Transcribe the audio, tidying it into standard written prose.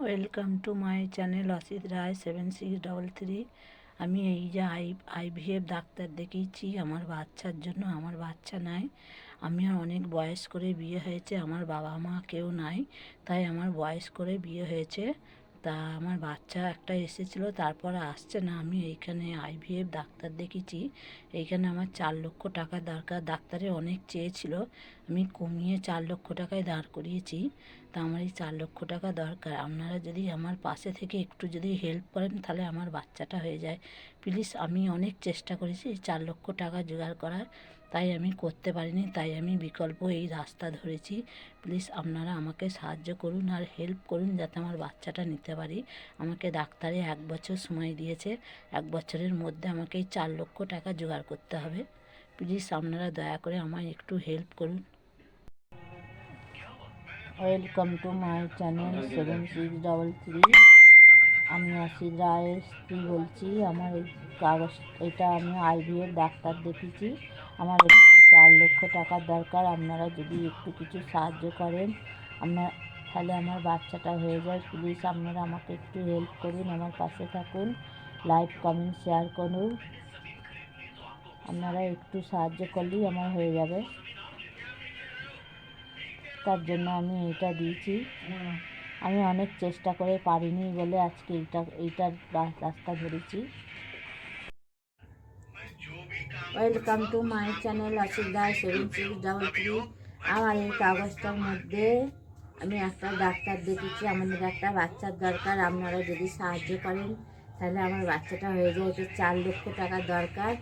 Welcome to my channel Asit Roy 7633। আমি এই যে আইভিএফ ডাক্তার দেখিয়েছি আমার বাচ্চার জন্য। আমার বাচ্চা নাই, আমি অনেক বয়স করে বিয়ে হয়েছে, আমার বাবা মা কেউ নাই, তাই আমার বয়স করে বিয়ে হয়েছে। তা আমার বাচ্চা একটা এসেছিলো, তারপর আসছে না। আমি এইখানে আইভিএফ ডাক্তার দেখিয়েছি। এইখানে আমার 4 লক্ষ টাকা দরকার। ডাক্তারে অনেক চেয়েছিল, আমি কমিয়ে 4 লক্ষ টাকায় দাঁড় করিয়েছি। তা আমার এই 4 লক্ষ টাকা দরকার। আপনারা যদি আমার পাশে থেকে একটু যদি হেল্প করেন তাহলে আমার বাচ্চাটা হয়ে যায় প্লিজ। আমি অনেক চেষ্টা করেছি এই 4 লক্ষ টাকা জোগাড় করার, তাই আমি করতে পারিনি, তাই আমি বিকল্প এই রাস্তা ধরেছি। প্লিজ আপনারা আমাকে সাহায্য করুন আর হেল্প করুন যাতে আমার বাচ্চাটা নিতে পারি। আমাকে ডাক্তারে 1 বছর সময় দিয়েছে, 1 বছরের মধ্যে আমাকে এই 4 লক্ষ টাকা জোগাড় করতে হবে। প্লিজ আপনারা দয়া করে আমায় একটু হেল্প করুন। Welcome to my channel 7633। আমি অসিত রায়ের স্ত্রী বলছি। আমার এই কাগজ, এটা আমি আইভিএফ ডাক্তার দেখিয়েছি। আমার এখানে 4 লক্ষ টাকার দরকার। আপনারা যদি একটু কিছু সাহায্য করেন তাহলে আমার বাচ্চাটা হয়ে যায়। প্লিজ আপনারা আমাকে একটু হেল্প করুন, আমার পাশে থাকুন, লাইক কমেন্ট শেয়ার করুন। আপনারা একটু সাহায্য করলেই আমার হয়ে যাবে, তার জন্য আমি এটা দিয়েছি। আমি অনেক চেষ্টা করে পারিনি বলে আজকে এইটার রাস্তা ধরেছি। Welcome to my channel Asit Roy 7633। আমার এই কাগজটার মধ্যে আমি একটা ডাক্তার দেখেছি, আমাদের একটা বাচ্চার দরকার। আপনারা যদি সাহায্য করেন তাহলে আমার বাচ্চাটা হয়ে যায়। এটা 4 লক্ষ টাকার দরকার।